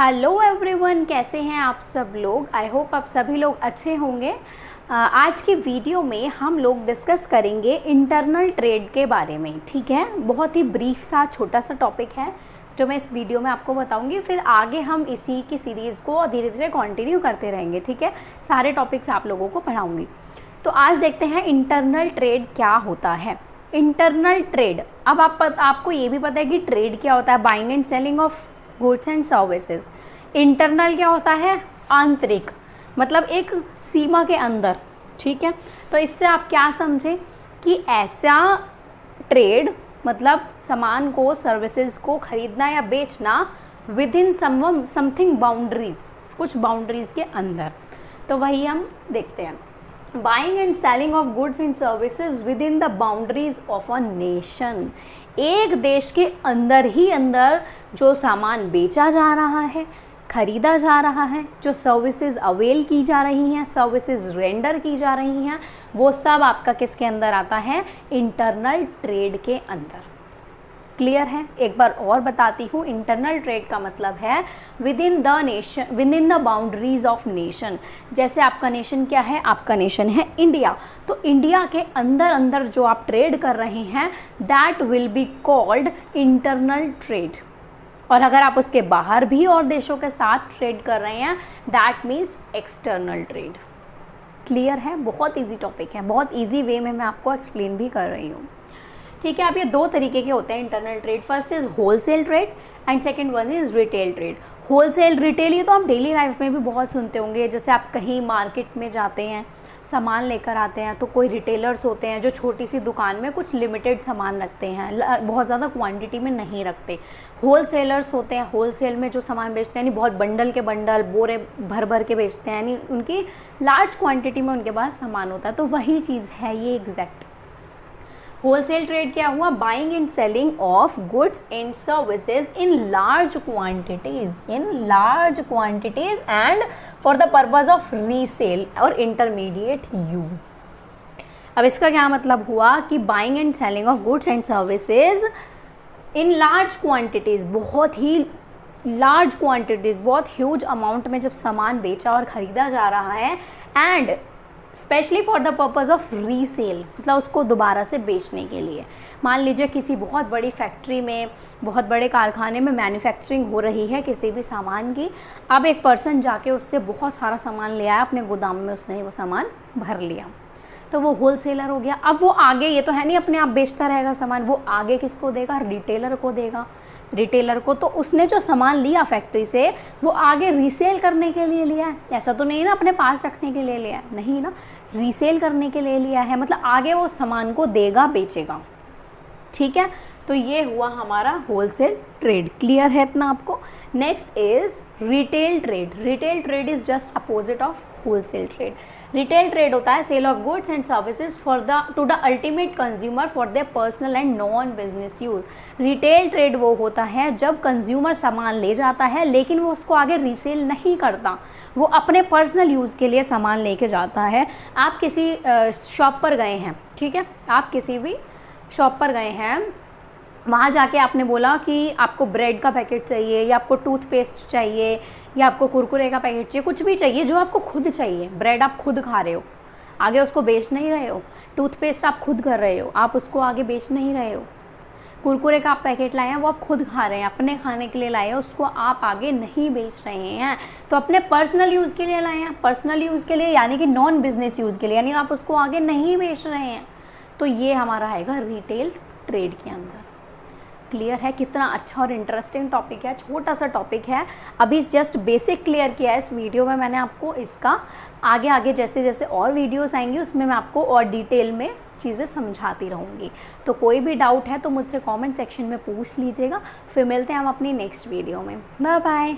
Hello everyone, कैसे हैं आप सब लोग। आई होप आप सभी लोग अच्छे होंगे। आज की वीडियो में हम लोग डिस्कस करेंगे इंटरनल ट्रेड के बारे में। ठीक है, बहुत ही ब्रीफ सा छोटा सा टॉपिक है जो मैं इस वीडियो में आपको बताऊंगी। फिर आगे हम इसी की सीरीज़ को धीरे धीरे कंटिन्यू करते रहेंगे। ठीक है, सारे टॉपिक्स आप लोगों को पढ़ाऊँगी। तो आज देखते हैं इंटरनल ट्रेड क्या होता है। इंटरनल ट्रेड, अब आपको ये भी पता है कि ट्रेड क्या होता है, buying and selling of goods and services. Internal क्या होता है, आंतरिक, मतलब एक सीमा के अंदर। ठीक है, तो इससे आप क्या समझें कि ऐसा ट्रेड मतलब सामान को, सर्विसेज को खरीदना या बेचना विद इन समथिंग बाउंड्रीज, कुछ बाउंड्रीज के अंदर। तो वही हम देखते हैं, buying and selling of goods and services with in the boundaries of a nation. एक देश के अंदर ही अंदर जो सामान बेचा जा रहा है, खरीदा जा रहा है, जो सर्विसेज अवेल की जा रही हैं, सर्विसेज रेंडर की जा रही हैं, वो सब आपका किसके अंदर आता है, इंटरनल ट्रेड के अंदर। क्लियर है? एक बार और बताती हूँ, इंटरनल ट्रेड का मतलब है with in the nation, with in the boundaries of nation. जैसे आपका नेशन क्या है, आपका नेशन है इंडिया, तो इंडिया के अंदर अंदर जो आप ट्रेड कर रहे हैं that will be called internal trade. और अगर आप उसके बाहर भी और देशों के साथ ट्रेड कर रहे हैं that means external trade. Clear है? बहुत ईजी टॉपिक है, बहुत ईजी वे में मैं आपको एक्सप्लेन भी कर रही हूँ। ठीक है, अब ये दो तरीके के होते हैं internal trade. First is wholesale trade and second one is retail trade. Wholesale, retail ये तो आप डेली लाइफ में भी बहुत सुनते होंगे। जैसे आप कहीं मार्केट में जाते हैं, सामान लेकर आते हैं, तो कोई रिटेलर्स होते हैं जो छोटी सी दुकान में कुछ लिमिटेड सामान रखते हैं, बहुत ज़्यादा क्वांटिटी में नहीं रखते। होलसेलर्स होते हैं, होलसेल में जो सामान बेचते हैं, यानी बहुत बंडल के बंडल, बोरे भर भर के बेचते हैं, यानी उनकी लार्ज क्वांटिटी में उनके पास सामान होता है। तो वही चीज़ है ये एग्जैक्ट। होलसेल ट्रेड क्या हुआ, buying and selling of goods and services in large quantities, and for the purpose of resale और इंटरमीडिएट यूज। अब इसका क्या मतलब हुआ कि buying and selling of goods and services in large quantities, बहुत ही लार्ज क्वांटिटीज, बहुत ह्यूज अमाउंट में जब सामान बेचा और खरीदा जा रहा है, and specially for the purpose of resale, मतलब उसको दोबारा से बेचने के लिए। मान लीजिए किसी बहुत बड़ी फैक्ट्री में, बहुत बड़े कारखाने में मैन्युफैक्चरिंग हो रही है किसी भी सामान की। अब एक पर्सन जाके उससे बहुत सारा सामान ले आया, अपने गोदाम में उसने वो सामान भर लिया, तो वो होलसेलर हो गया। अब वो आगे, ये तो है नहीं अपने आप बेचता रहेगा सामान, वो आगे किसको देगा, रिटेलर को देगा। रिटेलर को, तो उसने जो सामान लिया फैक्ट्री से वो आगे रीसेल करने के लिए लिया है। ऐसा तो नहीं ना अपने पास रखने के लिए लिया है, नहीं ना, रीसेल करने के लिए लिया है, मतलब आगे वो सामान को देगा, बेचेगा। ठीक है, तो ये हुआ हमारा होलसेल ट्रेड। क्लियर है इतना आपको? Next is retail trade. Retail trade is just opposite of wholesale trade. Retail trade होता है sale of goods and services to the ultimate consumer for their personal and non business use. Retail trade वो होता है जब consumer सामान ले जाता है लेकिन वो उसको आगे रीसेल नहीं करता, वो अपने पर्सनल यूज़ के लिए सामान लेके जाता है। आप किसी शॉप पर गए हैं, ठीक है, आप किसी भी शॉप पर गए हैं, वहाँ जाके आपने बोला कि आपको ब्रेड का पैकेट चाहिए, या आपको टूथपेस्ट चाहिए, या आपको कुरकुरे का पैकेट चाहिए, कुछ भी चाहिए जो आपको खुद चाहिए। ब्रेड आप खुद खा रहे हो, आगे उसको बेच नहीं रहे हो। टूथपेस्ट आप खुद कर रहे हो, आप उसको आगे बेच नहीं रहे हो। कुरकुरे का आप पैकेट लाए हैं, वो आप खुद खा रहे हैं, अपने खाने के लिए लाए हैं, उसको आप आगे नहीं बेच रहे हैं। तो अपने पर्सनल यूज़ के लिए लाए हैं, पर्सनल यूज़ के लिए यानी कि नॉन बिजनेस यूज़ के लिए, यानी आप उसको आगे नहीं बेच रहे हैं। तो ये हमारा आएगा रिटेल ट्रेड के अंदर। क्लियर है? कितना अच्छा और इंटरेस्टिंग टॉपिक है, छोटा सा टॉपिक है, अभी जस्ट बेसिक क्लियर किया है इस वीडियो में मैंने आपको। इसका आगे आगे जैसे जैसे और वीडियोस आएंगी उसमें मैं आपको और डिटेल में चीज़ें समझाती रहूँगी। तो कोई भी डाउट है तो मुझसे कमेंट सेक्शन में पूछ लीजिएगा। फिर मिलते हैं हम अपनी नेक्स्ट वीडियो में। Bye bye.